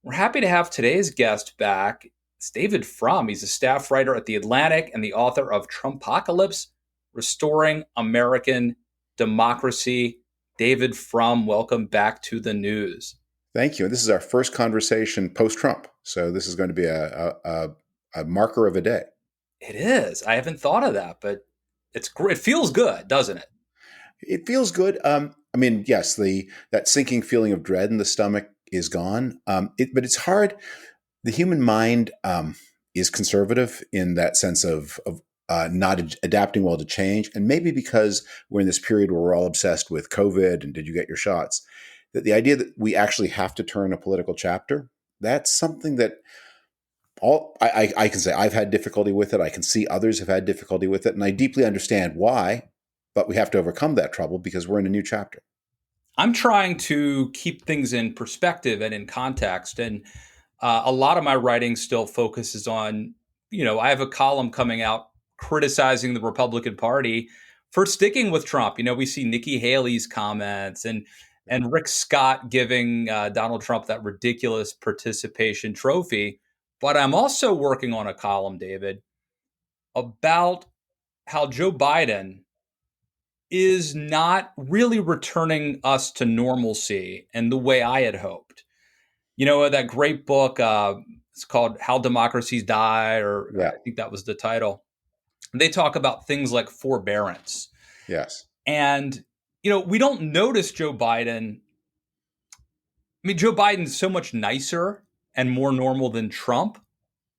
We're happy to have today's guest back. It's David Frum. He's a staff writer at The Atlantic and the author of Trumpocalypse, Restoring American Democracy. David Frum, welcome back to the news. Thank you. This is our first conversation post-Trump, so this is going to be a marker of a day. It is. I haven't thought of that, but it's great. It feels good, doesn't it? It feels good. I mean, yes, the that sinking feeling of dread in the stomach is gone. But it's hard. The human mind is conservative in that sense of not adapting well to change, and maybe because we're in this period where we're all obsessed with COVID and did you get your shots, that the idea that we actually have to turn a political chapter, that's something that I can say I've had difficulty with it. I can see others have had difficulty with it, and I deeply understand why. But we have to overcome that trouble because we're in a new chapter. I'm trying to keep things in perspective and in context. And a lot of my writing still focuses on, I have a column coming out criticizing the Republican Party for sticking with Trump. We see Nikki Haley's comments and Rick Scott giving Donald Trump that ridiculous participation trophy. But I'm also working on a column, David, about how Joe Biden is not really returning us to normalcy and the way I had hoped. That great book, it's called How Democracies Die, or Yeah. I think that was the title. They talk about things like forbearance. Yes. And, we don't notice Joe Biden. I mean, Joe Biden's so much nicer and more normal than Trump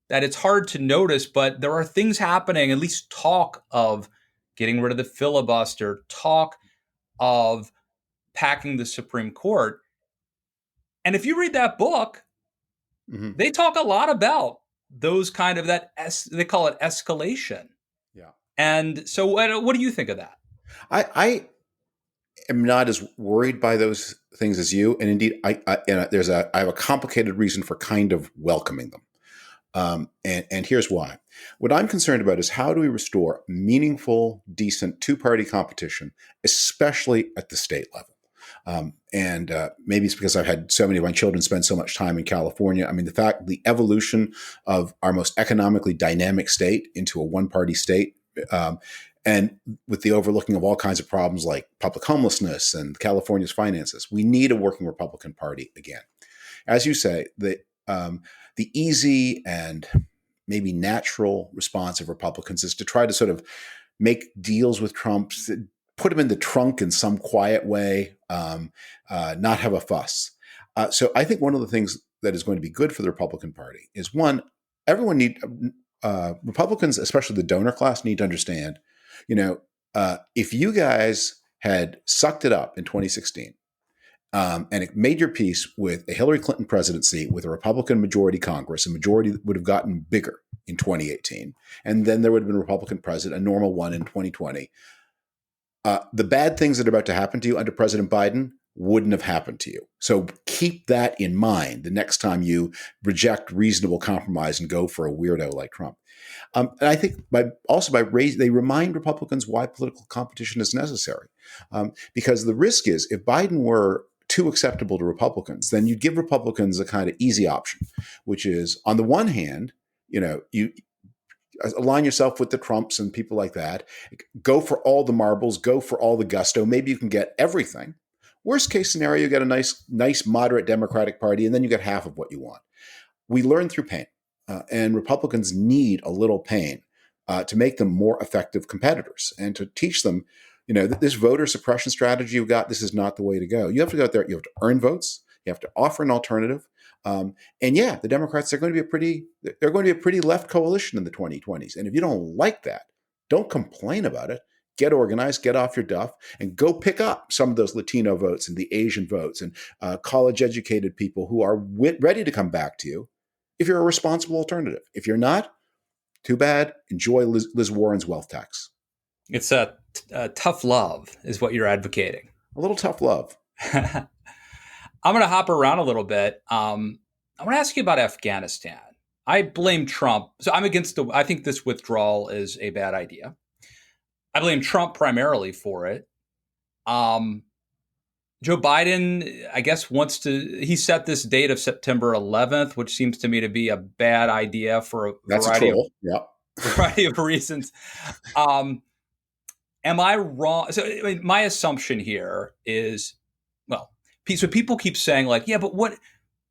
that it's hard to notice, but there are things happening, at least talk of getting rid of the filibuster, talk of packing the Supreme Court. And if you read that book, they talk a lot about those kind of they call it escalation. Yeah. And so what do you think of that? I am not as worried by those things as you, and indeed, I have a complicated reason for kind of welcoming them. And here's why. What I'm concerned about is how do we restore meaningful, decent two-party competition, especially at the state level. And maybe it's because I've had so many of my children spend so much time in California. I mean, the evolution of our most economically dynamic state into a one-party state, and with the overlooking of all kinds of problems like public homelessness and California's finances, we need a working Republican Party again. As you say, the easy and maybe natural response of Republicans is to try to sort of make deals with Trump, put him in the trunk in some quiet way, not have a fuss. So I think one of the things that is going to be good for the Republican Party is one, Republicans, especially the donor class, need to understand, if you guys had sucked it up in 2016, and it made your peace with a Hillary Clinton presidency with a Republican majority Congress, a majority that would have gotten bigger in 2018. And then there would have been a Republican president, a normal one in 2020. The bad things that are about to happen to you under President Biden wouldn't have happened to you. So keep that in mind the next time you reject reasonable compromise and go for a weirdo like Trump. And I think they remind Republicans why political competition is necessary. Because the risk is if Biden were too acceptable to Republicans, then you'd give Republicans a kind of easy option, which is on the one hand, you align yourself with the Trumps and people like that, go for all the marbles, go for all the gusto. Maybe you can get everything. Worst case scenario, you get a nice moderate Democratic Party, and then you get half of what you want. We learn through pain, and Republicans need a little pain to make them more effective competitors and to teach them, this voter suppression strategy you've got, this is not the way to go. You have to go out there, you have to earn votes, you have to offer an alternative. And yeah, the Democrats, they're going to be a pretty left coalition in the 2020s. And if you don't like that, don't complain about it. Get organized, get off your duff, and go pick up some of those Latino votes and the Asian votes and college-educated people who are ready to come back to you if you're a responsible alternative. If you're not, too bad. Enjoy Liz Warren's wealth tax. It's a tough love is what you're advocating. A little tough love. I'm going to hop around a little bit. I want to ask you about Afghanistan. I blame Trump. So I think this withdrawal is a bad idea. I blame Trump primarily for it. Joe Biden, I guess, he set this date of September 11th, which seems to me to be a bad idea for a That's a troll. Yeah. variety of reasons. Um, am I wrong? So I mean, my assumption here is, well, so people keep saying like, yeah, but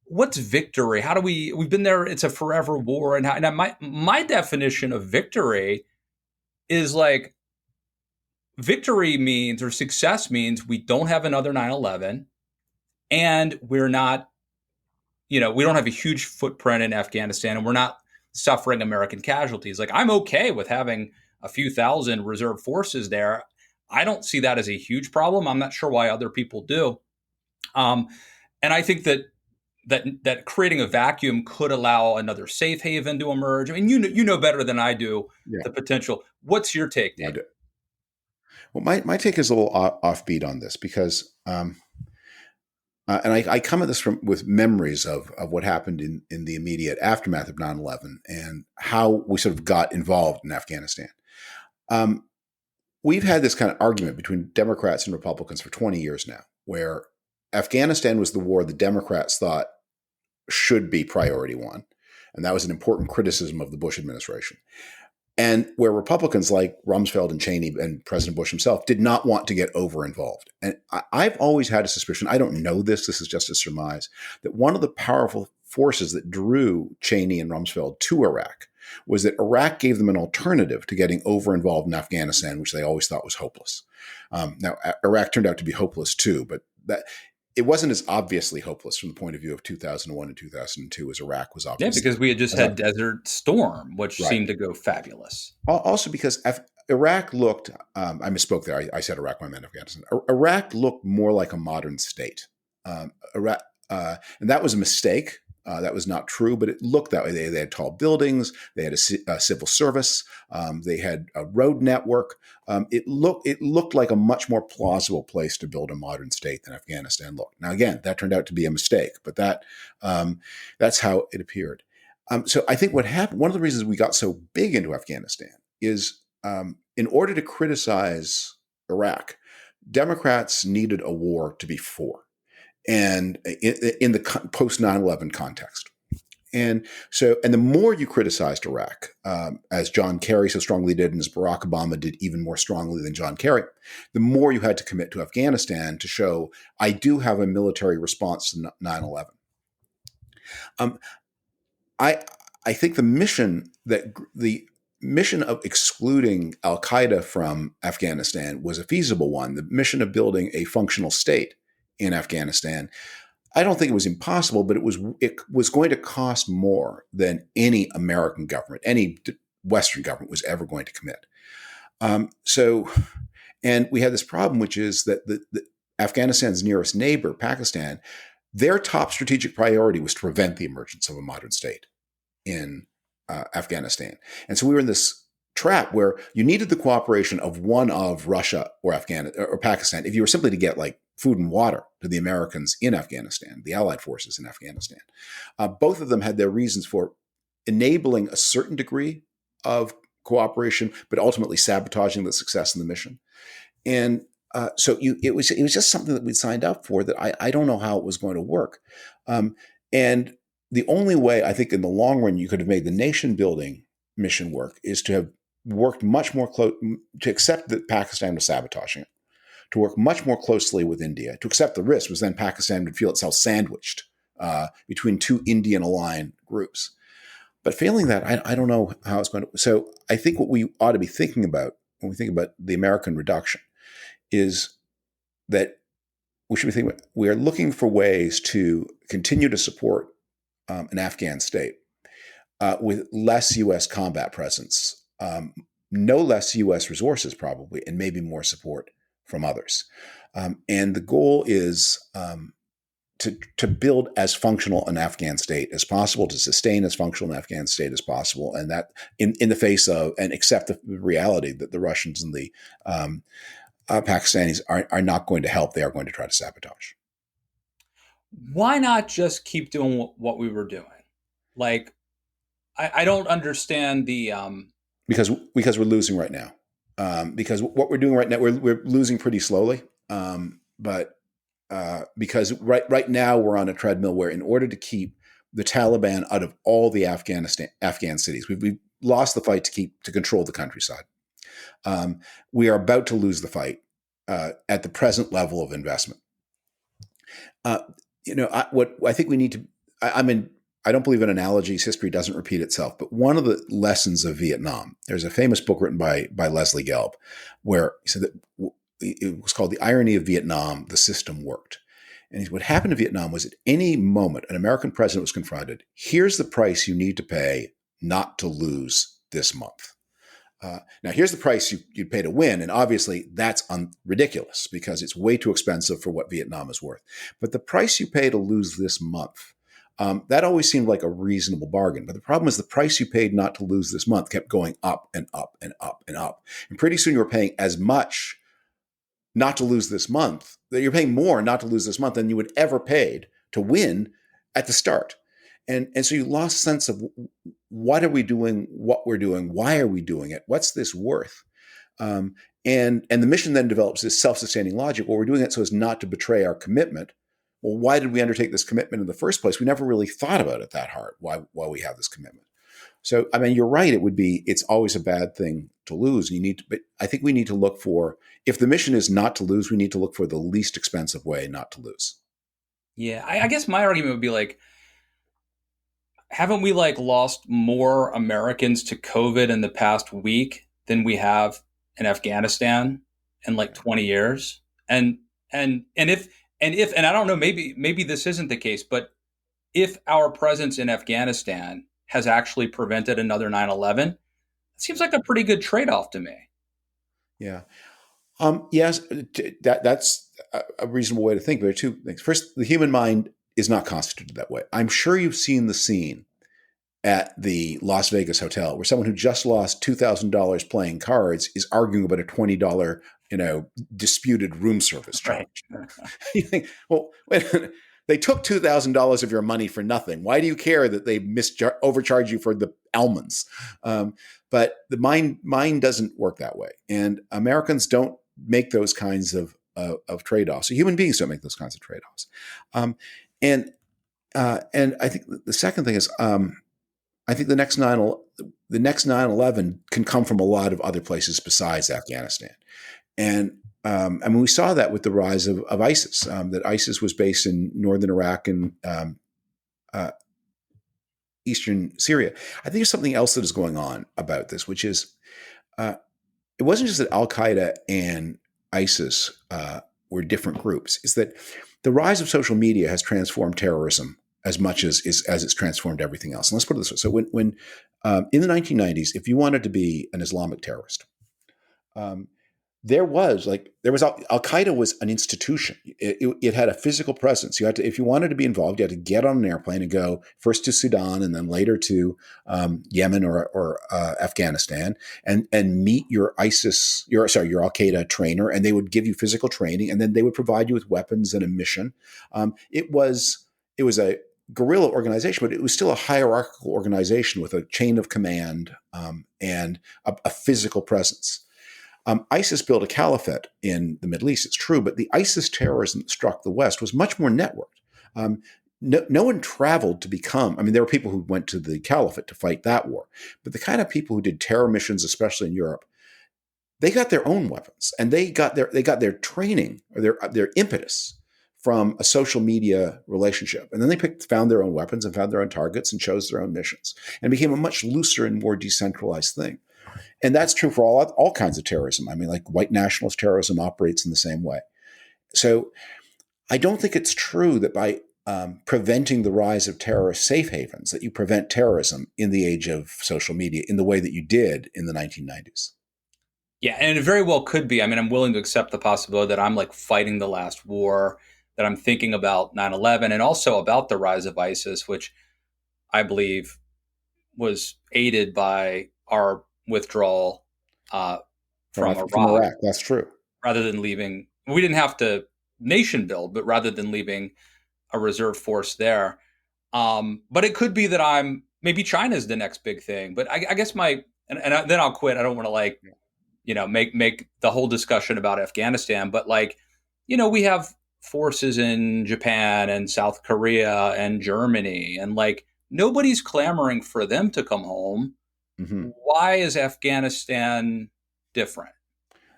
what's victory? How do we've been there? It's a forever war. And my definition of victory is like, victory means, or success means, we don't have another 9/11, and we're not, we don't have a huge footprint in Afghanistan, and we're not suffering American casualties. Like, I'm okay with having a few thousand reserve forces there. I don't see that as a huge problem. I'm not sure why other people do. Um, and I think that creating a vacuum could allow another safe haven to emerge. I mean, you know better than I do Yeah. the potential. What's your take, Yeah, Dave? well, my take is a little offbeat on this because, and I come at this with memories of what happened in the immediate aftermath of 9/11 and how we sort of got involved in Afghanistan. We've had this kind of argument between Democrats and Republicans for 20 years now, where Afghanistan was the war the Democrats thought should be priority one. And that was an important criticism of the Bush administration. And where Republicans like Rumsfeld and Cheney and President Bush himself did not want to get over involved. And I've always had a suspicion, I don't know this is just a surmise, that one of the powerful forces that drew Cheney and Rumsfeld to Iraq was that Iraq gave them an alternative to getting over involved in Afghanistan, which they always thought was hopeless. Now, Iraq turned out to be hopeless too, but that it wasn't as obviously hopeless from the point of view of 2001 and 2002 as Iraq was Yeah, obviously. because we had just had Desert Storm, which Right. seemed to go fabulous. Also because Iraq looked, I misspoke there. I said Iraq, I meant Afghanistan. Iraq looked more like a modern state. Iraq, and that was a mistake. That was not true, but it looked that way. They had tall buildings. They had a civil service. They had a road network. It looked like a much more plausible place to build a modern state than Afghanistan looked. Now, again, that turned out to be a mistake, but that's how it appeared. So I think what happened, one of the reasons we got so big into Afghanistan is in order to criticize Iraq, Democrats needed a war to be for, and in the post 9/11 context. And the more you criticized Iraq, as John Kerry so strongly did, and as Barack Obama did even more strongly than John Kerry, the more you had to commit to Afghanistan to show, I do have a military response to 9/11. I think the mission of excluding Al Qaeda from Afghanistan was a feasible one. The mission of building a functional state in Afghanistan, I don't think it was impossible, but it was going to cost more than any American government, any Western government was ever going to commit. And we had this problem, which is that the Afghanistan's nearest neighbor, Pakistan, their top strategic priority was to prevent the emergence of a modern state in Afghanistan. And so we were in this trap where you needed the cooperation of one of Russia or Pakistan if you were simply to get like food and water to the Americans in Afghanistan, the Allied forces in Afghanistan. Both of them had their reasons for enabling a certain degree of cooperation, but ultimately sabotaging the success in the mission. And so it was just something that we signed up for that I don't know how it was going to work. And the only way I think in the long run you could have made the nation building mission work is to have worked much more close, to accept that Pakistan was sabotaging it, to work much more closely with India, to accept the risk, was then Pakistan would feel itself sandwiched between two Indian aligned groups. But failing that, I don't know how it's going to. So I think what we ought to be thinking about when we think about the American reduction is that we should be thinking about, we are looking for ways to continue to support an Afghan state with less U.S. combat presence, no less U.S. resources probably, and maybe more support from others. And the goal is to build as functional an Afghan state as possible, to sustain as functional an Afghan state as possible, and that in the face of, and accept the reality that the Russians and the Pakistanis are not going to help. They are going to try to sabotage. Why not just keep doing what we were doing? Like, I don't understand the because we're losing right now. Because what we're doing right now, we're losing pretty slowly. But because right now we're on a treadmill where, in order to keep the Taliban out of all the Afghan cities, we've lost the fight to control the countryside. We are about to lose the fight at the present level of investment. What I think we need to. I don't believe in analogies. History doesn't repeat itself. But one of the lessons of Vietnam, there's a famous book written by Leslie Gelb, where he said that it was called "The Irony of Vietnam: The System Worked." And what happened in Vietnam was, at any moment an American president was confronted, here's the price you need to pay not to lose this month. Now, here's the price you'd pay to win. And obviously, that's ridiculous because it's way too expensive for what Vietnam is worth. But the price you pay to lose this month, that always seemed like a reasonable bargain. But the problem is the price you paid not to lose this month kept going up and up and up and up. And pretty soon you were paying as much not to lose this month, that you're paying more not to lose this month than you would ever paid to win at the start. And so you lost sense of what are we doing, what we're doing, why are we doing it, what's this worth? And the mission then develops this self-sustaining logic. Well, we're doing it so as not to betray our commitment. Well, why did we undertake this commitment in the first place? We never really thought about it that hard, why we have this commitment. So, I mean, you're right. It's always a bad thing to lose. But I think we need to look for, if the mission is not to lose, we need to look for the least expensive way not to lose. Yeah, I guess my argument would be like, haven't we lost more Americans to COVID in the past week than we have in Afghanistan in 20 years? And if I don't know, maybe this isn't the case, but if our presence in Afghanistan has actually prevented another 9/11, it seems like a pretty good trade-off to me. Yeah. Yes, that's a reasonable way to think. But there are two things. First, the human mind is not constituted that way. I'm sure you've seen the scene at the Las Vegas hotel where someone who just lost $2,000 playing cards is arguing about a $20, disputed room service charge. Right. You think, well, wait a minute. They took $2,000 of your money for nothing. Why do you care that they overcharge you for the almonds? But the mind doesn't work that way, and Americans don't make those kinds of trade-offs. So human beings don't make those kinds of trade-offs. And I think the second thing is, I think the next 9/11 can come from a lot of other places besides Afghanistan. And we saw that with the rise of ISIS, that ISIS was based in northern Iraq and eastern Syria. I think there's something else that is going on about this, which is it wasn't just that Al-Qaeda and ISIS were different groups. It's that the rise of social media has transformed terrorism as much as it's transformed everything else. And let's put it this way. So when in the 1990s, if you wanted to be an Islamic terrorist, there was Al-Qaeda was an institution. It had a physical presence. You had to, if you wanted to be involved, you had to get on an airplane and go first to Sudan and then later to Yemen or Afghanistan and meet your Al-Qaeda trainer, and they would give you physical training, and then they would provide you with weapons and a mission. It was a guerrilla organization, but it was still a hierarchical organization with a chain of command and a physical presence. ISIS built a caliphate in the Middle East, it's true, but the ISIS terrorism that struck the West was much more networked. No one traveled to become, there were people who went to the caliphate to fight that war, but the kind of people who did terror missions, especially in Europe, they got their own weapons, and they got their training or their impetus from a social media relationship. And then they found their own weapons and found their own targets and chose their own missions, and became a much looser and more decentralized thing. And that's true for all kinds of terrorism. Like white nationalist terrorism operates in the same way. So I don't think it's true that by preventing the rise of terrorist safe havens, that you prevent terrorism in the age of social media in the way that you did in the 1990s. Yeah, and it very well could be. I'm willing to accept the possibility that I'm fighting the last war, that I'm thinking about 9/11 and also about the rise of ISIS, which I believe was aided by our withdrawal from Iraq. That's true. Rather than leaving, we didn't have to nation build, but rather than leaving a reserve force there. But it could be that maybe China's the next big thing. But I guess then I'll quit. I don't want to make the whole discussion about Afghanistan. But we have forces in Japan and South Korea and Germany, and like nobody's clamoring for them to come home. Hmm. Why is Afghanistan different?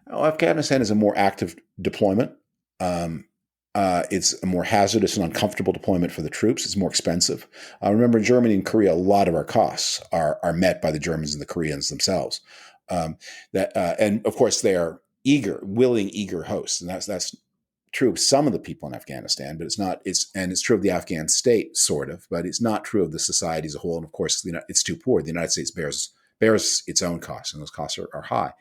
Well, Afghanistan is a more active deployment. Um, it's a more hazardous and uncomfortable deployment for the troops. It's more expensive. Remember, in Germany and Korea, a lot of our costs are met by the Germans and the Koreans themselves. And of course, they are eager hosts, and that's true of some of the people in Afghanistan, but it's not. It's true of the Afghan state, sort of, but it's not true of the society as a whole. And of course, it's too poor. The United States bears its own costs, and those costs are high.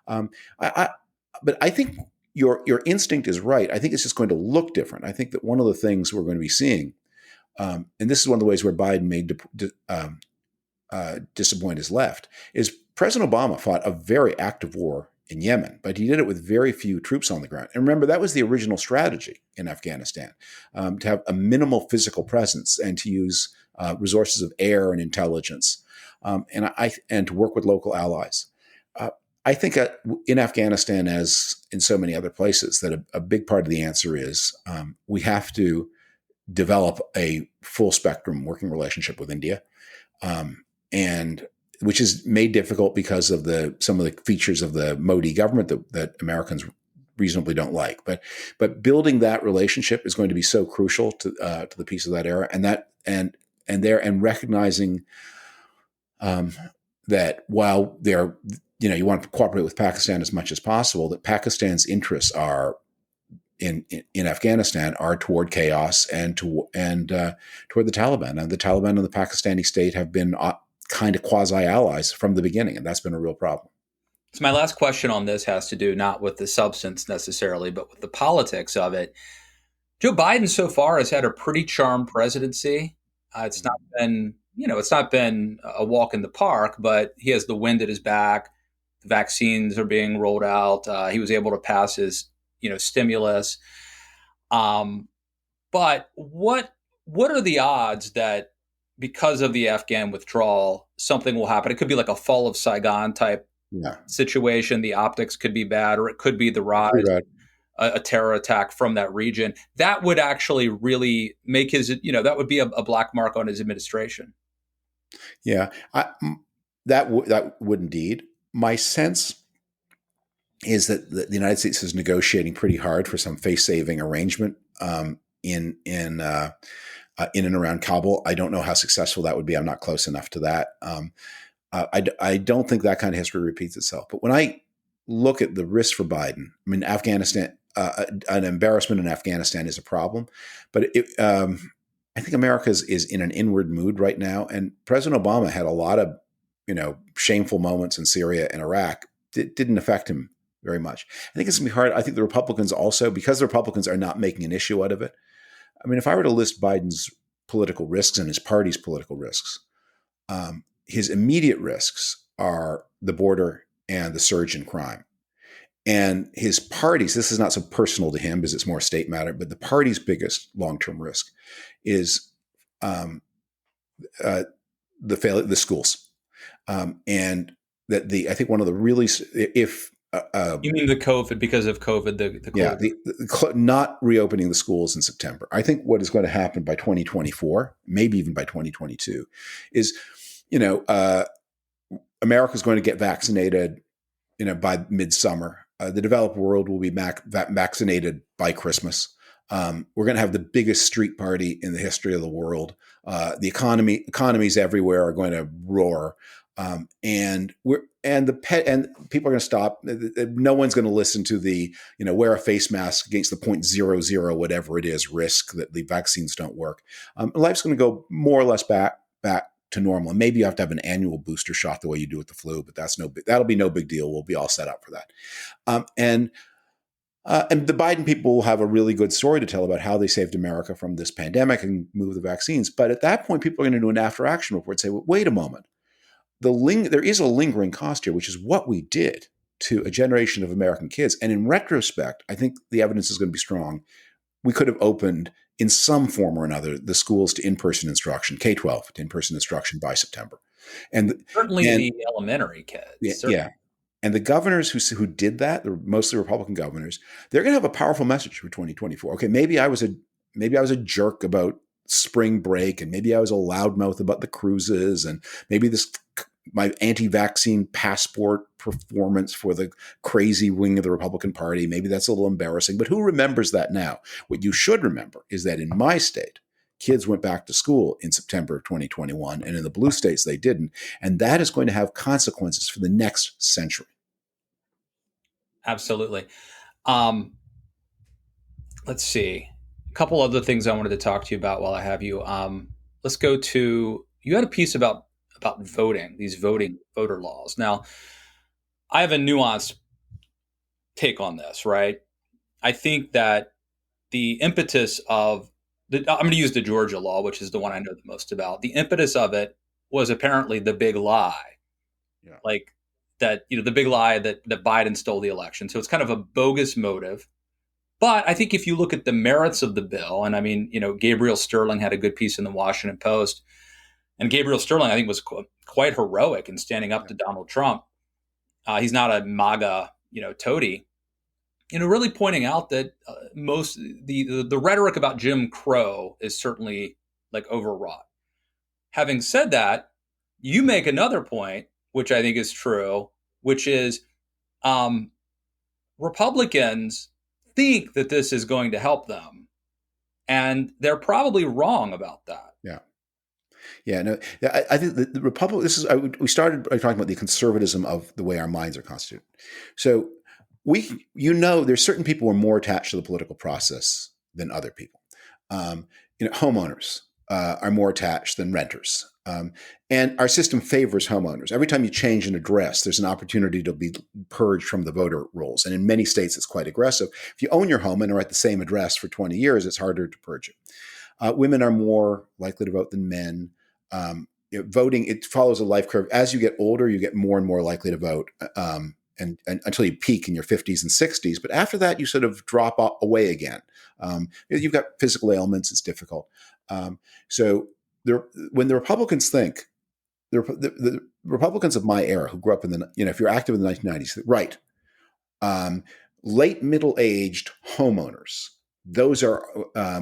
Um, but I think your instinct is right. I think it's just going to look different. I think that one of the things we're going to be seeing, and this is one of the ways where Biden may disappoint his left, is President Obama fought a very active war in Yemen, but he did it with very few troops on the ground. And remember, that was the original strategy in Afghanistan, to have a minimal physical presence and to use resources of air and intelligence, and to work with local allies. I think in Afghanistan, as in so many other places, that a big part of the answer is we have to develop a full spectrum working relationship with India, and which is made difficult because of some of the features of the Modi government that Americans reasonably don't like. But building that relationship is going to be so crucial to the peace of that era, and recognizing that while they're you want to cooperate with Pakistan as much as possible, that Pakistan's interests are in Afghanistan are toward chaos and toward the Taliban. And the Taliban and the Pakistani state have been kind of quasi-allies from the beginning, and that's been a real problem. So my last question on this has to do not with the substance necessarily, but with the politics of it. Joe Biden so far has had a pretty charmed presidency. It's not been, it's not been a walk in the park, but he has the wind at his back. The vaccines are being rolled out. He was able to pass his, stimulus. But what are the odds that because of the Afghan withdrawal, something will happen? It could be like a fall of Saigon type situation. The optics could be bad, or it could be the rise, a terror attack from that region. That would actually really make his, that would be a black mark on his administration. Yeah, that would indeed. My sense is that the United States is negotiating pretty hard for some face-saving arrangement in and around Kabul. I don't know how successful that would be. I'm not close enough to that. I don't think that kind of history repeats itself. But when I look at the risk for Biden, I mean, Afghanistan, an embarrassment in Afghanistan is a problem, but I think America is in an inward mood right now. And President Obama had a lot of, shameful moments in Syria and Iraq. It didn't affect him very much. I think it's going to be hard. I think the Republicans also, because the Republicans are not making an issue out of it. I mean, if I were to list Biden's political risks and his party's political risks, his immediate risks are the border and the surge in crime. And his party's, this is not so personal to him because it's more a state matter, but the party's biggest long-term risk is the schools. And that I think one of the really, if you mean the COVID, because of COVID, the not reopening the schools in September. I think what is going to happen by 2024, maybe even by 2022, is America's going to get vaccinated, by midsummer. The developed world will be vaccinated by Christmas. We're going to have the biggest street party in the history of the world. The economies everywhere are going to roar. And people are going to stop. No one's going to listen to the, wear a face mask against the 0.00 whatever it is risk that the vaccines don't work. Life's going to go more or less back to normal. And maybe you have to have an annual booster shot the way you do with the flu, but that'll be no big deal. We'll be all set up for that. And the Biden people will have a really good story to tell about how they saved America from this pandemic and move the vaccines. But at that point, people are going to do an after action report and say, well, wait a moment. There is a lingering cost here, which is what we did to a generation of American kids. And in retrospect, I think the evidence is going to be strong. We could have opened in some form or another the schools to in-person instruction, K-12 to in-person instruction by September. And certainly the elementary kids. Yeah. And the governors who did that, they're mostly Republican governors, they're going to have a powerful message for 2024. Okay, maybe I was a jerk about spring break, and maybe I was a loudmouth about the cruises, and maybe my anti-vaccine passport performance for the crazy wing of the Republican Party, maybe that's a little embarrassing. But who remembers that now? What you should remember is that in my state, kids went back to school in September of 2021, and in the blue states, they didn't. And that is going to have consequences for the next century. Absolutely. Let's see. A couple other things I wanted to talk to you about while I have you. Let's go to, you had a piece about voting, these voter laws. Now, I have a nuanced take on this, right? I think that the impetus of I'm going to use the Georgia law, which is the one I know the most about. The impetus of it was apparently the big lie, like that, the big lie that Biden stole the election. So it's kind of a bogus motive. But I think if you look at the merits of the bill, and I mean, Gabriel Sterling had a good piece in the Washington Post, and Gabriel Sterling, I think, was quite heroic in standing up to Donald Trump. He's not a MAGA, toady. Really pointing out that most the rhetoric about Jim Crow is certainly like overwrought. Having said that, you make another point, which I think is true, which is Republicans think that this is going to help them, and they're probably wrong about that. Yeah, no, I think the Republic. We started by talking about the conservatism of the way our minds are constituted. So there's certain people who are more attached to the political process than other people. Homeowners are more attached than renters. And our system favors homeowners. Every time you change an address, there's an opportunity to be purged from the voter rolls. And in many states, it's quite aggressive. If you own your home and are at the same address for 20 years, it's harder to purge it. Women are more likely to vote than men. Voting, it follows a life curve. As you get older, you get more and more likely to vote, and until you peak in your 50s and 60s. But after that, you sort of drop away again. You've got physical ailments. It's difficult. When the Republicans think, the Republicans of my era who grew up if you're active in the 1990s, right, late middle-aged homeowners, those are,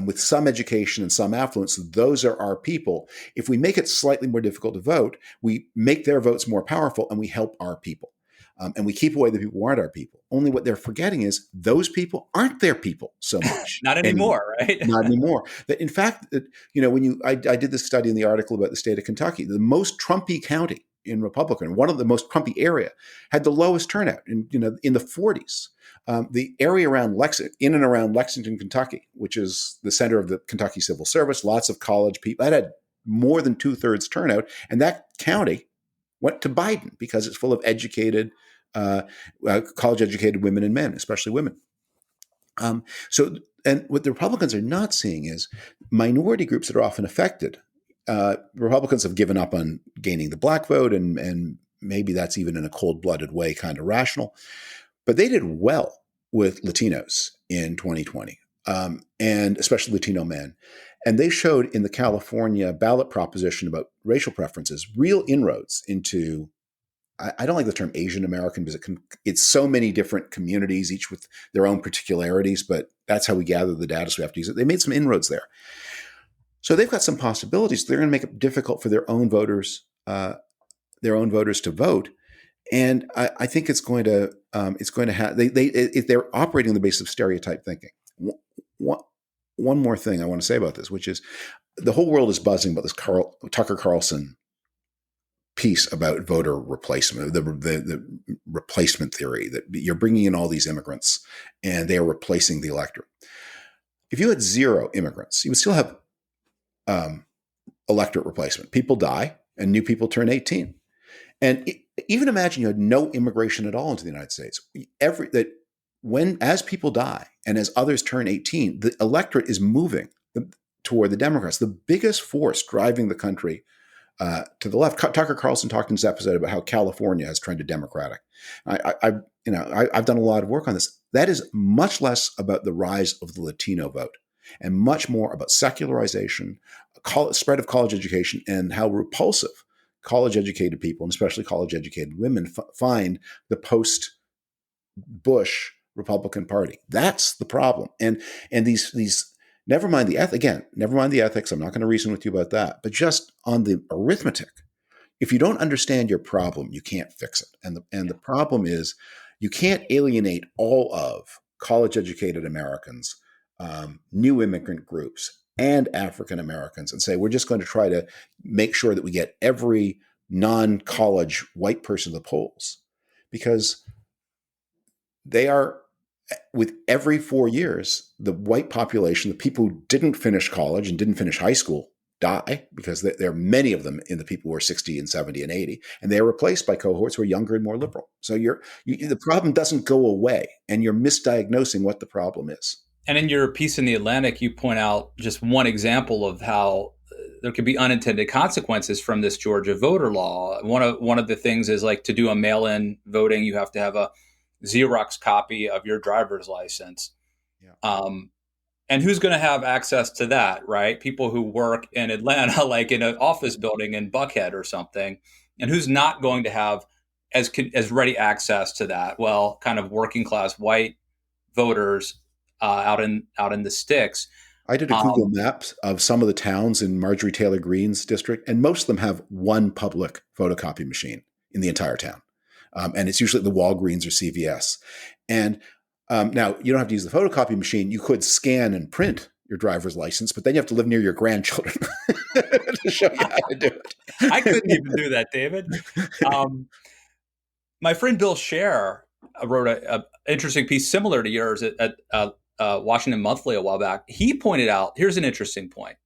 with some education and some affluence, those are our people. If we make it slightly more difficult to vote, we make their votes more powerful and we help our people. And we keep away the people who aren't our people. Only what they're forgetting is those people aren't their people so much. Not anymore, right? Not anymore. That in fact, I did this study in the article about the state of Kentucky, the most Trumpy county in Republican, one of the most Trumpy area, had the lowest turnout in the 40s. The area around in and around Lexington, Kentucky, which is the center of the Kentucky Civil Service, lots of college people, that had more than 2/3 turnout, and that county went to Biden because it's full of educated, college-educated women and men, especially women. And what the Republicans are not seeing is minority groups that are often affected. Republicans have given up on gaining the black vote, and maybe that's even in a cold-blooded way kind of rational. But they did well with Latinos in 2020, and especially Latino men. And they showed in the California ballot proposition about racial preferences real inroads into, I don't like the term Asian American because it's so many different communities, each with their own particularities, but that's how we gather the data, so we have to use it. They made some inroads there. So they've got some possibilities. They're going to make it difficult for their own voters to vote. And I think it's going to have, they're operating on the basis of stereotype thinking. One more thing I want to say about this, which is the whole world is buzzing about this Tucker Carlson piece about voter replacement, the replacement theory that you're bringing in all these immigrants and they are replacing the electorate. If you had zero immigrants, you would still have electorate replacement. People die and new people turn 18. And even imagine you had no immigration at all into the United States. As people die and as others turn 18, the electorate is moving toward the Democrats. The biggest force driving the country to the left. Tucker Carlson talked in this episode about how California has turned to Democratic. I've done a lot of work on this. That is much less about the rise of the Latino vote and much more about secularization, spread of college education, and how repulsive college-educated people, and especially college-educated women, find the post-Bush Republican Party. That's the problem. And these never mind the never mind the ethics. I'm not going to reason with you about that. But just on the arithmetic, if you don't understand your problem, you can't fix it. And the problem is you can't alienate all of college-educated Americans, new immigrant groups, and African Americans and say, we're just going to try to make sure that we get every non-college white person to the polls. Because they are, with every 4 years, the white population, the people who didn't finish college and didn't finish high school, die, because there are many of them in the people who are 60 and 70 and 80, and they are replaced by cohorts who are younger and more liberal. So the problem doesn't go away, and you're misdiagnosing what the problem is. And in your piece in The Atlantic, you point out just one example of how there could be unintended consequences from this Georgia voter law. One of the things is, like, to do a mail-in voting, you have to have a Xerox copy of your driver's license. Yeah. And who's going to have access to that, right? People who work in Atlanta, like in an office building in Buckhead or something, and who's not going to have as ready access to that? Well, kind of working class white voters out in the sticks. I did a Google Maps of some of the towns in Marjorie Taylor Greene's district, and most of them have one public photocopy machine in the entire town. And it's usually the Walgreens or CVS. And now, you don't have to use the photocopy machine. You could scan and print your driver's license, but then you have to live near your grandchildren to show you how to do it. I couldn't even do that, David. My friend Bill Scher wrote an interesting piece similar to yours at Washington Monthly a while back. He pointed out, here's an interesting point.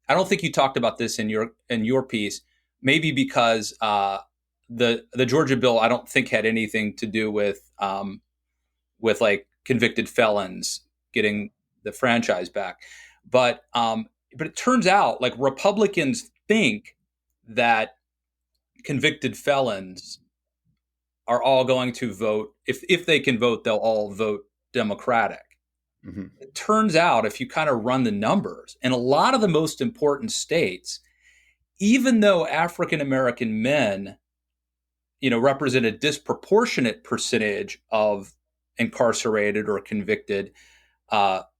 I don't think you talked about this in your piece, maybe because the Georgia bill, I don't think, had anything to do with like convicted felons getting the franchise back. But it turns out, like, Republicans think that convicted felons are all going to vote. If they can vote, they'll all vote Democratic. Mm-hmm. It turns out, if you kind of run the numbers, in a lot of the most important states, even though African American men, represent a disproportionate percentage of incarcerated or convicted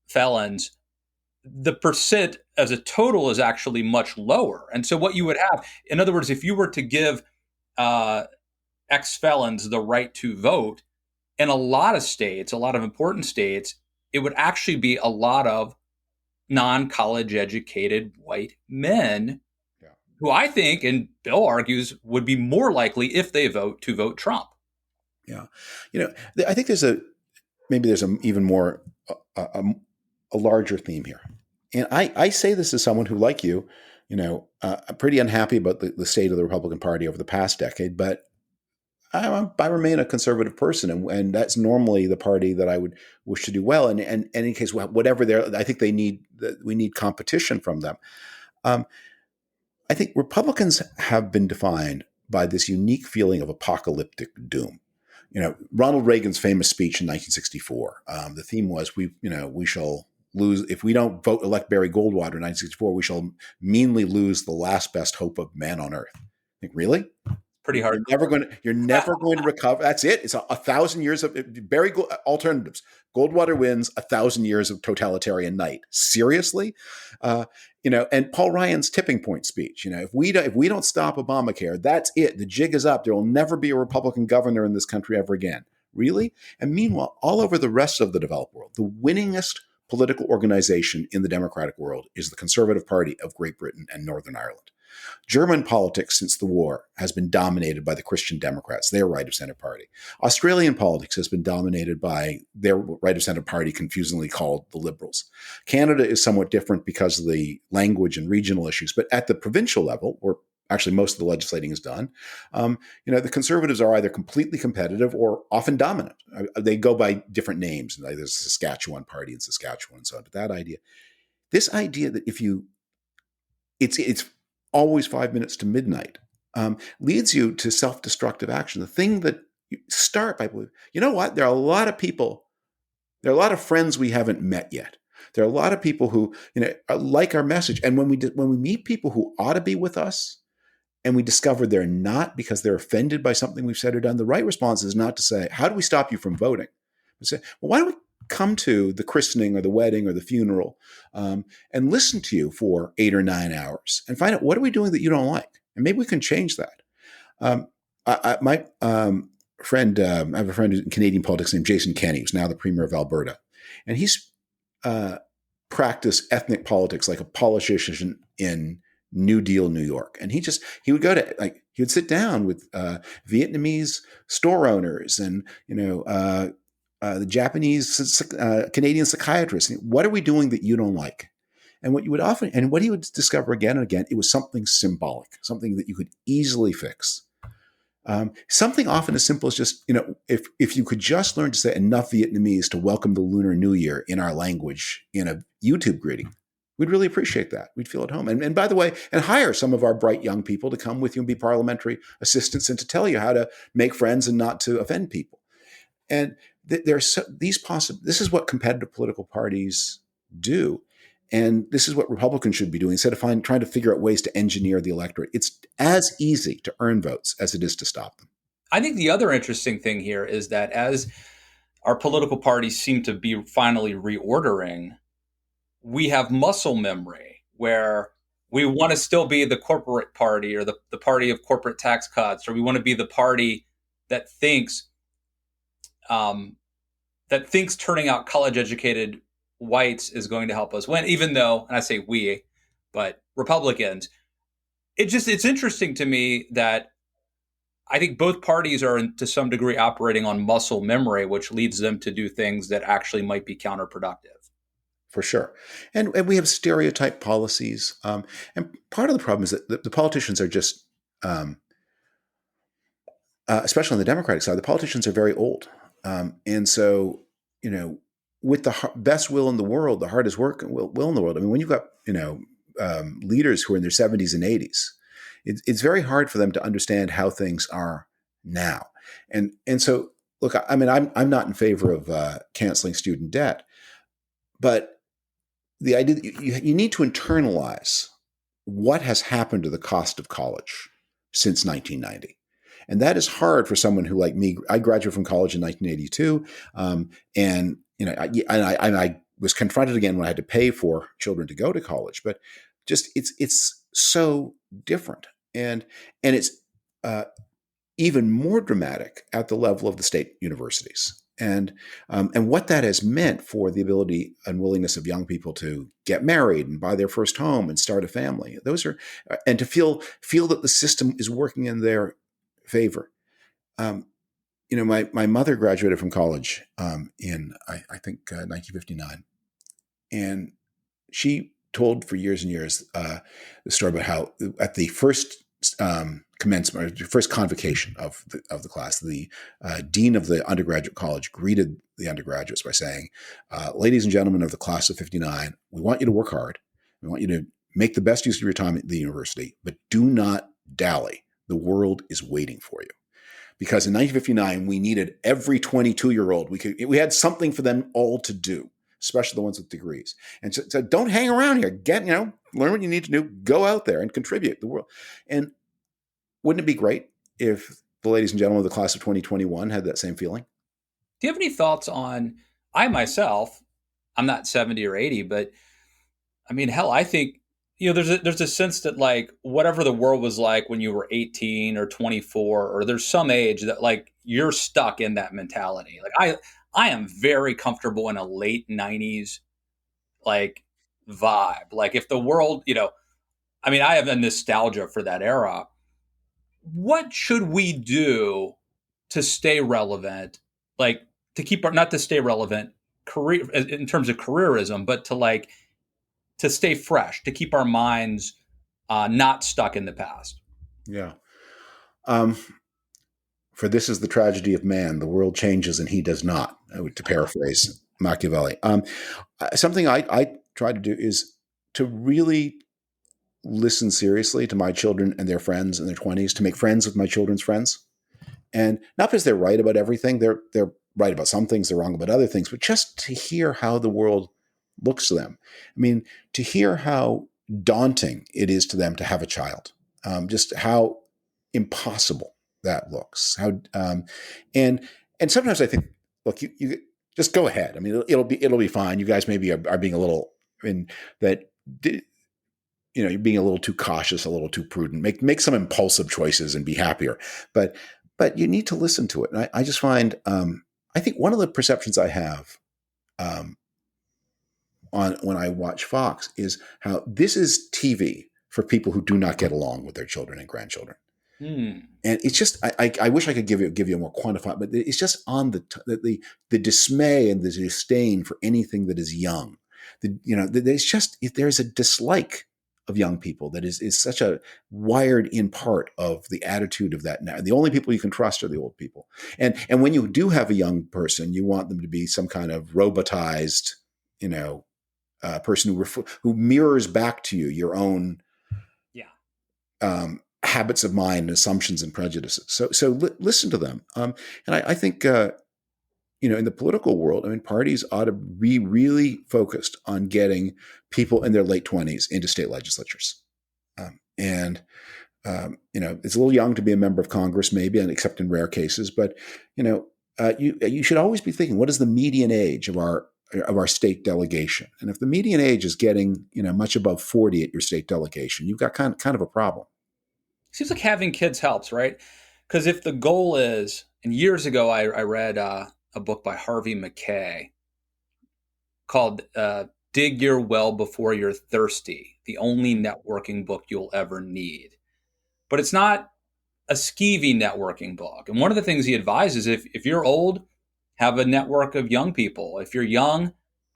felons, the percent as a total is actually much lower. And so what you would have, in other words, if you were to give ex-felons the right to vote, in a lot of states, a lot of important states, it would actually be a lot of non-college educated white men who I think, and Bill argues, would be more likely, if they vote, to vote Trump. Yeah. I think there's an even more, a larger theme here. And I say this as someone who, like you, I'm pretty unhappy about the state of the Republican Party over the past decade, but I remain a conservative person, and that's normally the party that I would wish to do well. And in any case, whatever I think we need competition from them. I think Republicans have been defined by this unique feeling of apocalyptic doom. Ronald Reagan's famous speech in 1964. The theme was, we shall lose if we don't elect Barry Goldwater in 1964. We shall meanly lose the last best hope of man on earth. I think, really? Pretty hard. You're never going to recover. That's it. It's 1,000 years of alternatives. Goldwater wins 1,000 years of totalitarian night. Seriously, And Paul Ryan's tipping point speech. If we don't stop Obamacare, that's it. The jig is up. There will never be a Republican governor in this country ever again. Really? And meanwhile, all over the rest of the developed world, the winningest political organization in the democratic world is the Conservative Party of Great Britain and Northern Ireland. German politics since the war has been dominated by the Christian Democrats, their right-of-center party. Australian politics has been dominated by their right-of-center party, confusingly called the Liberals. Canada is somewhat different because of the language and regional issues, but at the provincial level, where actually most of the legislating is done, the Conservatives are either completely competitive or often dominant. They go by different names. Like there's a Saskatchewan party in Saskatchewan and so on. But this idea that it's always 5 minutes to midnight, leads you to self-destructive action. The thing that you start by believing, you know what? There are a lot of people, there are a lot of friends we haven't met yet. There are a lot of people who like our message. And when we meet people who ought to be with us and we discover they're not because they're offended by something we've said or done, the right response is not to say, how do we stop you from voting? We say, well, why don't we come to the christening or the wedding or the funeral and listen to you for 8 or 9 hours and find out what are we doing that you don't like? And maybe we can change that. My friend, I have a friend in Canadian politics named Jason Kenney, who's now the Premier of Alberta. And he's practiced ethnic politics like a politician in New Deal, New York. And he would go to, he would sit down with Vietnamese store owners and, the Japanese, Canadian psychiatrists. What are we doing that you don't like? And what he would discover again and again, it was something symbolic, something that you could easily fix. Something often as simple as just, if you could just learn to say enough Vietnamese to welcome the Lunar New Year in our language in a YouTube greeting, we'd really appreciate that. We'd feel at home. And by the way, and hire some of our bright young people to come with you and be parliamentary assistants and to tell you how to make friends and not to offend people. And this is what competitive political parties do. And this is what Republicans should be doing instead of trying to figure out ways to engineer the electorate. It's as easy to earn votes as it is to stop them. I think the other interesting thing here is that as our political parties seem to be finally reordering, we have muscle memory where we want to still be the corporate party or the party of corporate tax cuts, or we want to be the party that thinks turning out college-educated whites is going to help us win, even though, and I say we, but Republicans, it's interesting to me that I think both parties are to some degree operating on muscle memory, which leads them to do things that actually might be counterproductive. For sure. And we have stereotype policies. And part of the problem is that the politicians are just, especially on the Democratic side, the politicians are very old. And so, with the best will in the world, the hardest work will in the world. I mean, when you've got, leaders who are in their 70s and 80s, it's very hard for them to understand how things are now. And so, look, I mean, I'm not in favor of canceling student debt, but the idea that you need to internalize what has happened to the cost of college since 1990. And that is hard for someone who, like me, I graduated from college in 1982. And I was confronted again when I had to pay for children to go to college, but just it's so different. And it's even more dramatic at the level of the state universities. And what that has meant for the ability and willingness of young people to get married and buy their first home and start a family. And to feel that the system is working in their favor. My mother graduated from college in I think 1959, and she told for years and years the story about how at the first commencement or first convocation of the class, the dean of the undergraduate college greeted the undergraduates by saying, "Ladies and gentlemen of the class of '59, we want you to work hard. We want you to make the best use of your time at the university, but do not dally. The world is waiting for you." Because in 1959, we needed every 22-year-old. We had something for them all to do, especially the ones with degrees. And so don't hang around here. Learn what you need to do. Go out there and contribute to the world. And wouldn't it be great if the ladies and gentlemen of the class of 2021 had that same feeling? Do you have any thoughts on, I'm not 70 or 80, but I mean, hell, I think, there's a sense that like whatever the world was like when you were 18 or 24, or there's some age that like you're stuck in that mentality. Like I am very comfortable in a late 90s like vibe. Like if the world, I have a nostalgia for that era. What should we do to stay relevant? Like not to stay relevant career in terms of careerism, but to stay fresh, to keep our minds not stuck in the past. Yeah. For this is the tragedy of man. The world changes and he does not, to paraphrase Machiavelli. Something I try to do is to really listen seriously to my children and their friends in their 20s, to make friends with my children's friends. And not because they're right about everything. They're right about some things, they're wrong about other things, but just to hear how the world looks to them. I mean, to hear how daunting it is to them to have a child, just how impossible that looks. And and sometimes I think, look, you just go ahead. I mean, it'll be fine. You guys maybe are being a little in that. You're being a little too cautious, a little too prudent. Make some impulsive choices and be happier. But you need to listen to it. And I just find I think one of the perceptions I have on when I watch Fox is how this is TV for people who do not get along with their children and grandchildren. Hmm. And it's just I wish I could give you a more quantified, but it's just on the dismay and the disdain for anything that is young. There's a dislike of young people that is such a wired in part of the attitude of that. Now, the only people you can trust are the old people. And when you do have a young person, you want them to be some kind of robotized, person who mirrors back to you your own habits of mind and assumptions and prejudices. So listen to them. And I think, in the political world, I mean, parties ought to be really focused on getting people in their late 20s into state legislatures. It's a little young to be a member of Congress, maybe, and except in rare cases. But, you should always be thinking, what is the median age of our state delegation? And if the median age is getting, much above 40 at your state delegation, you've got kind of a problem. Seems like having kids helps, right? Because if the goal is, and years ago I read a book by Harvey Mackay called Dig Your Well Before You're Thirsty, the only networking book you'll ever need. But it's not a skeevy networking book. And one of the things he advises, if you're old, have a network of young people. If you're young,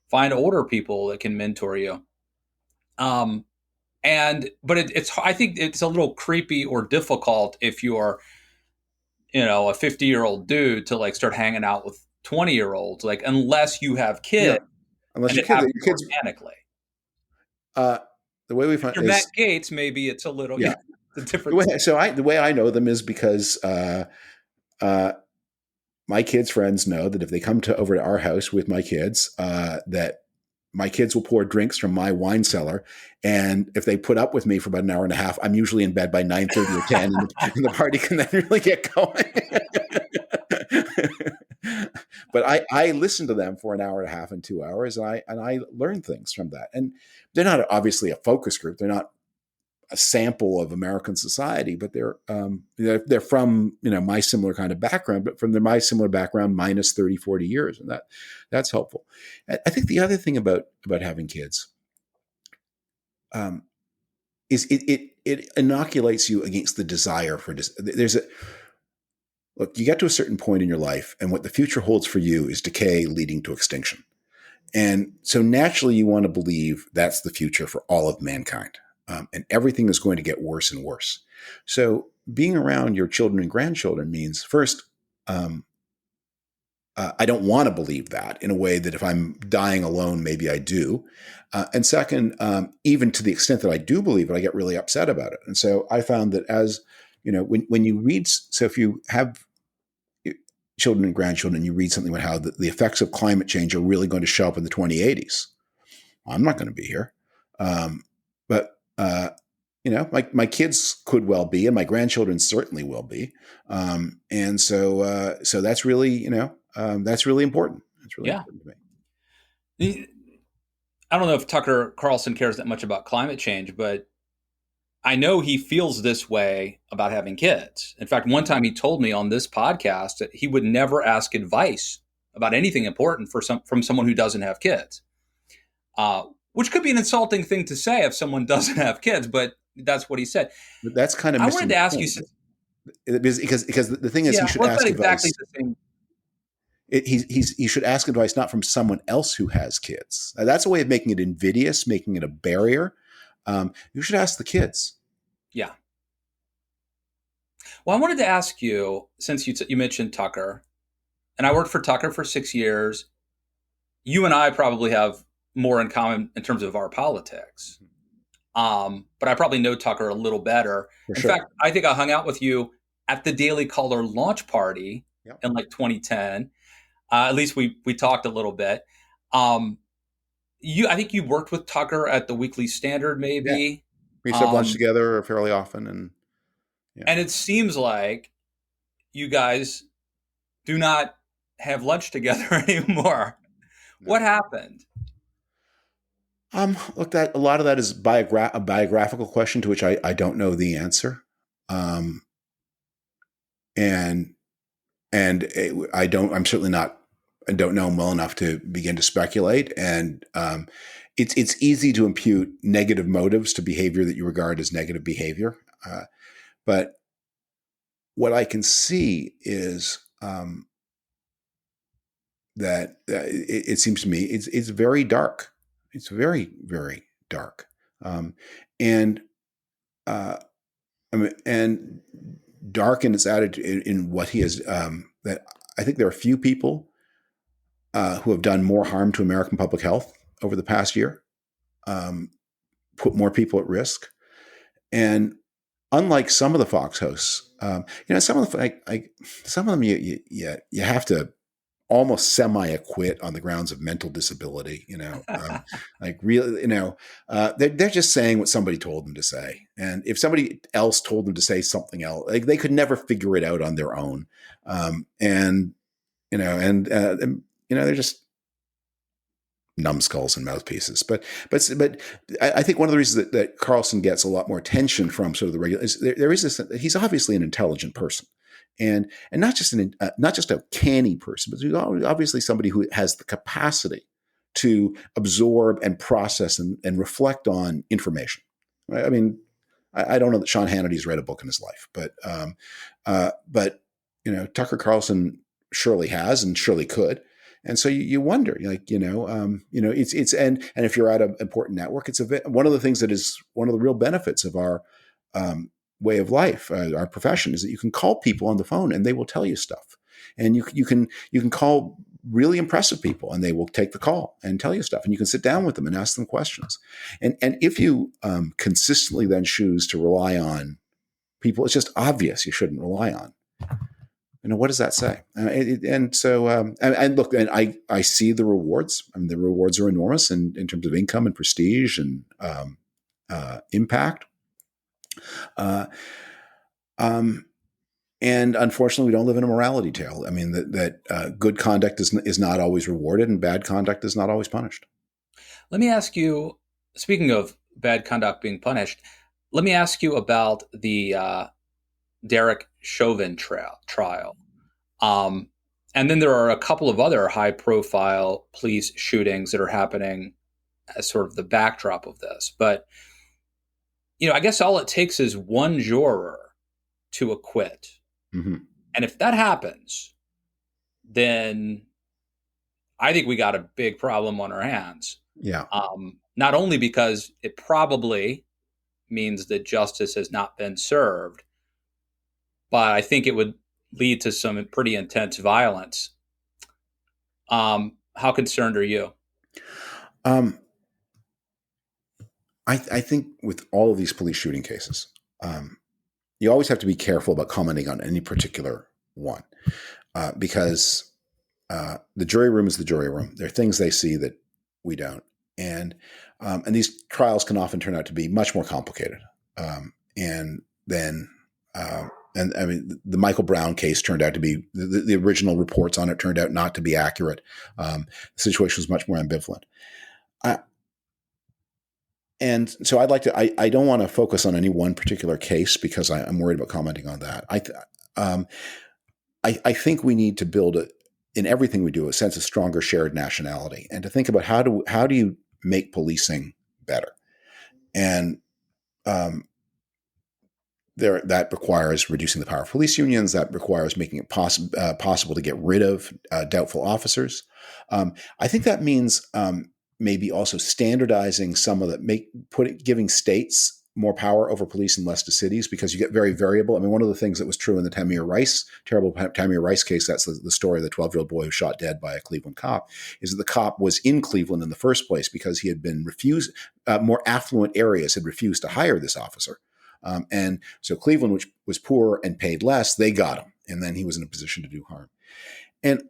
find older people that can mentor you. I think it's a little creepy or difficult if you're, a 50-year-old dude to like start hanging out with 20-year-olds, like unless you have kids, unless and your it kids organically. The way we find If you're Matt Gaetz, maybe it's a little the different. The way I know them is because my kids' friends know that if they come over to our house with my kids, that my kids will pour drinks from my wine cellar. And if they put up with me for about an hour and a half, I'm usually in bed by 9:30 or 10 and the party can then really get going. But I listen to them for an hour and a half and 2 hours and I learn things from that. And they're not obviously a focus group. They're not a sample of American society, but they're from, my similar kind of background, but from my similar background minus 30, 40 years. And that's helpful. I think the other thing about having kids is it inoculates you against the desire for look, you get to a certain point in your life and what the future holds for you is decay leading to extinction. And so naturally you want to believe that's the future for all of mankind. And everything is going to get worse and worse. So being around your children and grandchildren means first, I don't want to believe that in a way that if I'm dying alone, maybe I do. And second, even to the extent that I do believe it, I get really upset about it. And so I found that as, when you read, so if you have children and grandchildren and you read something about how the effects of climate change are really going to show up in the 2080s, I'm not going to be here. But my kids could well be, and my grandchildren certainly will be. And so that's really, that's really important. It's really important to me. I don't know if Tucker Carlson cares that much about climate change, but I know he feels this way about having kids. In fact, one time he told me on this podcast that he would never ask advice about anything important from someone who doesn't have kids. Which could be an insulting thing to say if someone doesn't have kids, but that's what he said. But that's kind of I wanted to ask you because the thing is, he should ask advice. Exactly the same. He should ask advice not from someone else who has kids. Now, that's a way of making it invidious, making it a barrier. You should ask the kids. Yeah. Well, I wanted to ask you, since you mentioned Tucker, and I worked for Tucker for 6 years. You and I probably have more in common in terms of our politics. But I probably know Tucker a little better. In fact, I think I hung out with you at the Daily Caller launch party in like 2010. At least we talked a little bit. I think you worked with Tucker at the Weekly Standard, maybe. Yeah. We used to have lunch together fairly often, and Yeah. And it seems like you guys do not have lunch together anymore. No. What happened? Look, that a lot of that is a biographical question to which I don't know the answer. Um, and I'm certainly not, I don't know him well enough to begin to speculate. And it's easy to impute negative motives to behavior that you regard as negative behavior. But what I can see is that it seems to me it's very dark. It's very, very dark. And I mean, and dark in its attitude in what he has. That I think there are few people who have done more harm to American public health over the past year, put more people at risk, and unlike some of the Fox hosts, some of the some of them you have to almost semi-acquit on the grounds of mental disability, like really, they're just saying what somebody told them to say. And if somebody else told them to say something else, like they could never figure it out on their own. They're just numbskulls and mouthpieces. But I think one of the reasons that Carlson gets a lot more attention from sort of the regular is there is this, he's obviously an intelligent person. And not just a canny person, but he's obviously somebody who has the capacity to absorb and process and reflect on information. I mean, I don't know that Sean Hannity's read a book in his life, but Tucker Carlson surely has and surely could. And so you wonder, it's and if you're at an important network, it's one of the things that is one of the real benefits of our way of life, our profession, is that you can call people on the phone and they will tell you stuff, and you can call really impressive people and they will take the call and tell you stuff, and you can sit down with them and ask them questions, and if you consistently then choose to rely on people, it's just obvious you shouldn't rely on. What does that say? Look, and I see the rewards. I mean, the rewards are enormous in terms of income and prestige and impact. And unfortunately, we don't live in a morality tale. I mean, that good conduct is not always rewarded, and bad conduct is not always punished. Let me ask you, speaking of bad conduct being punished, let me ask you about the Derek Chauvin trial. And then there are a couple of other high-profile police shootings that are happening as sort of the backdrop of this. But, I guess all it takes is one juror to acquit. Mm-hmm. And if that happens, then I think we got a big problem on our hands. Yeah. Not only because it probably means that justice has not been served, but I think it would lead to some pretty intense violence. How concerned are you? I think with all of these police shooting cases, you always have to be careful about commenting on any particular one, because the jury room is the jury room. There are things they see that we don't, and these trials can often turn out to be much more complicated. And I mean, the Michael Brown case turned out to be the original reports on it turned out not to be accurate. The situation was much more ambivalent. And so I don't want to focus on any one particular case because I'm worried about commenting on that. I think we need to build in everything we do, a sense of stronger shared nationality, and to think about how do you make policing better? And that requires reducing the power of police unions. That requires making it possible to get rid of doubtful officers. I think that means maybe also standardizing some of that, giving states more power over police and less to cities, because you get very variable. I mean, one of the things that was true in the terrible Tamir Rice case, that's the story of the 12-year-old boy who shot dead by a Cleveland cop, is that the cop was in Cleveland in the first place because he had been refused, more affluent areas had refused to hire this officer. And so Cleveland, which was poor and paid less, they got him. And then he was in a position to do harm. And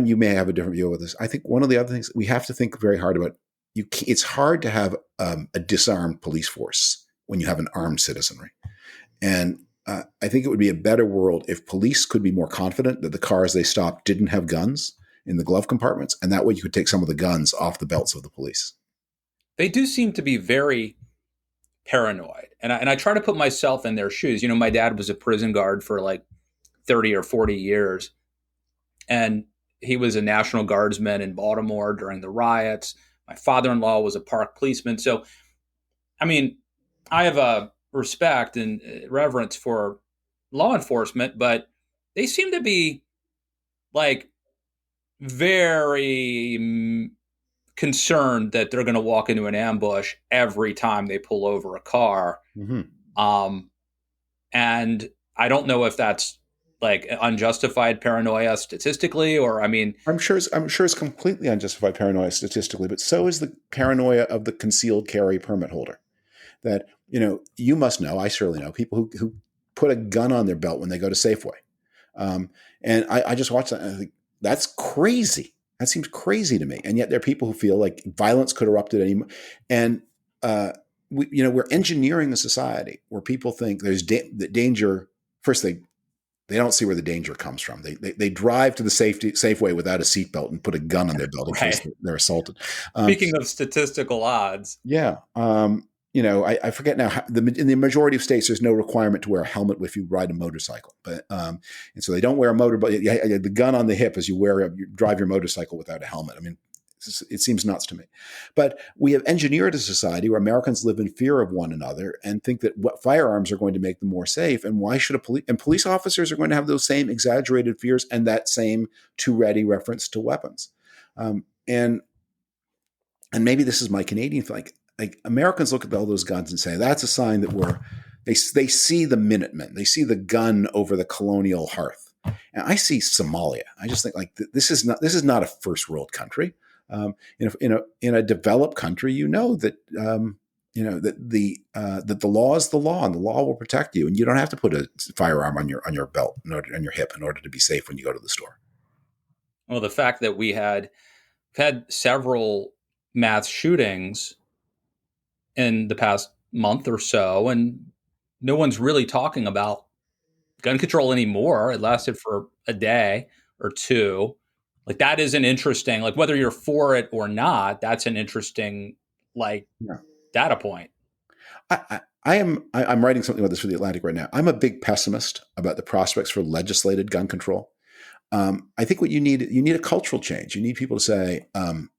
you may have a different view of this. I think one of the other things we have to think very hard about, it's hard to have a disarmed police force when you have an armed citizenry. And I think it would be a better world if police could be more confident that the cars they stopped didn't have guns in the glove compartments, and that way you could take some of the guns off the belts of the police. They do seem to be very paranoid. And I try to put myself in their shoes. You know, my dad was a prison guard for like 30 or 40 years. And he was a National Guardsman in Baltimore during the riots. My father-in-law was a park policeman. So, I mean, I have a respect and reverence for law enforcement, but they seem to be like very concerned that they're going to walk into an ambush every time they pull over a car. Mm-hmm. And I don't know if that's like unjustified paranoia statistically, or I mean, I'm sure it's completely unjustified paranoia statistically, but so is the paranoia of the concealed carry permit holder. That, you must know, I surely know, people who put a gun on their belt when they go to Safeway. And I just watched that and I think, that's crazy. That seems crazy to me. And yet there are people who feel like violence could erupt at any moment. And, we're engineering a society where people think there's the danger. First, they don't see where the danger comes from. They drive to the Safeway without a seatbelt and put a gun on their belt in case they're assaulted. Speaking of statistical odds. Yeah. I forget now. In the majority of states, there's no requirement to wear a helmet if you ride a motorcycle. But and so they don't wear a motor, but the gun on the hip as you drive your motorcycle without a helmet. I mean, it seems nuts to me. But we have engineered a society where Americans live in fear of one another and think that firearms are going to make them more safe. And why should police officers are going to have those same exaggerated fears and that same too ready reference to weapons. And maybe this is my Canadian thing. Like Americans look at all those guns and say, that's a sign that they see the Minutemen. They see the gun over the colonial hearth. And I see Somalia. I just think like this is not a first world country. In a developed country, that the law is the law, and the law will protect you, and you don't have to put a firearm on your belt, on your hip, in order to be safe when you go to the store. Well, the fact that we had several mass shootings in the past month or so, and no one's really talking about gun control anymore. It lasted for a day or two. Like that is an interesting, like whether you're for it or not, that's an interesting data point. I'm writing something about this for The Atlantic right now. I'm a big pessimist about the prospects for legislated gun control. I think what you need a cultural change. You need people to say, I'm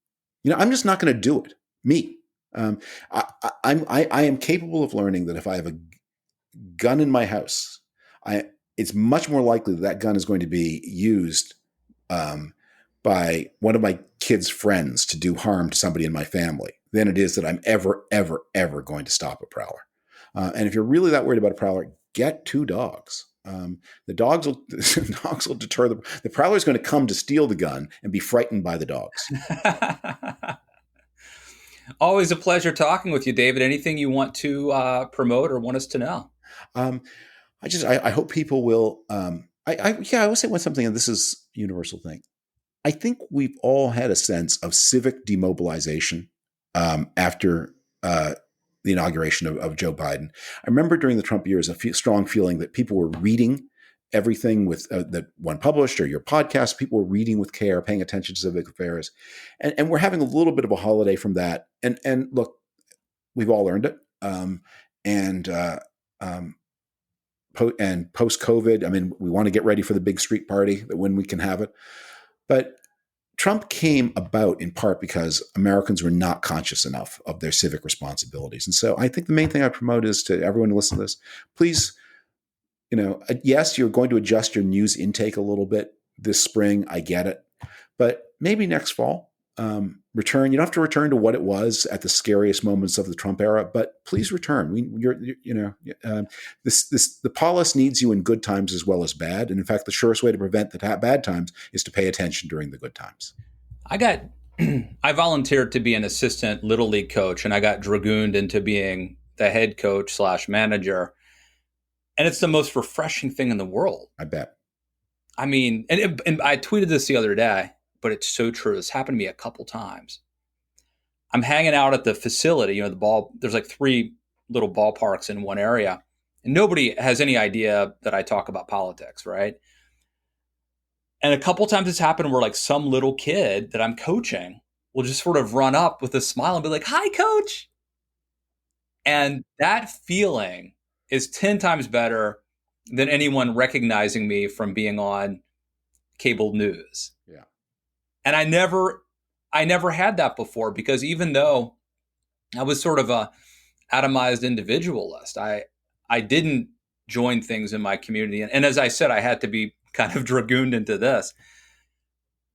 just not going to do it. Me. I am capable of learning that if I have a gun in my house, it's much more likely that gun is going to be used by one of my kids' friends to do harm to somebody in my family than it is that I'm ever, ever, ever going to stop a prowler. And if you're really that worried about a prowler, get 2 dogs. The dogs will deter the prowler is going to come to steal the gun and be frightened by the dogs. Always a pleasure talking with you, David. Anything you want to promote or want us to know? I hope people will. I will say something, and this is a universal thing. I think we've all had a sense of civic demobilization after the inauguration of Joe Biden. I remember during the Trump years a strong feeling that people were reading everything with that one published or your podcast. People were reading with care, paying attention to civic affairs, and we're having a little bit of a holiday from that. And look, we've all earned it. And post-COVID, I mean, we want to get ready for the big street party that when we can have it. But Trump came about in part because Americans were not conscious enough of their civic responsibilities. And so I think the main thing I promote is to everyone who listens to this, please, yes, you're going to adjust your news intake a little bit this spring. I get it. But maybe next fall, return. You don't have to return to what it was at the scariest moments of the Trump era, but please return. The polis needs you in good times as well as bad. And in fact, the surest way to prevent the bad times is to pay attention during the good times. I volunteered to be an assistant little league coach, and I got dragooned into being the head coach / manager. And it's the most refreshing thing in the world. I bet. I mean, and I tweeted this the other day, but it's so true. This happened to me a couple times. I'm hanging out at the facility, there's like 3 little ballparks in one area. And nobody has any idea that I talk about politics, right? And a couple times it's happened where like some little kid that I'm coaching will just sort of run up with a smile and be like, "Hi, coach." And that feeling is 10 times better than anyone recognizing me from being on cable news. Yeah. And I never had that before, because even though I was sort of a atomized individualist, I didn't join things in my community. And as I said, I had to be kind of dragooned into this.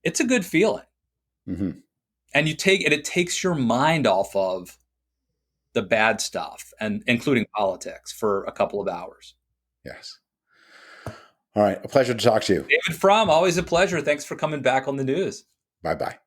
It's a good feeling. Mm-hmm. And it takes your mind off of the bad stuff, and including politics, for a couple of hours. Yes. All right. A pleasure to talk to you. David Frum, always a pleasure. Thanks for coming back on the news. Bye-bye.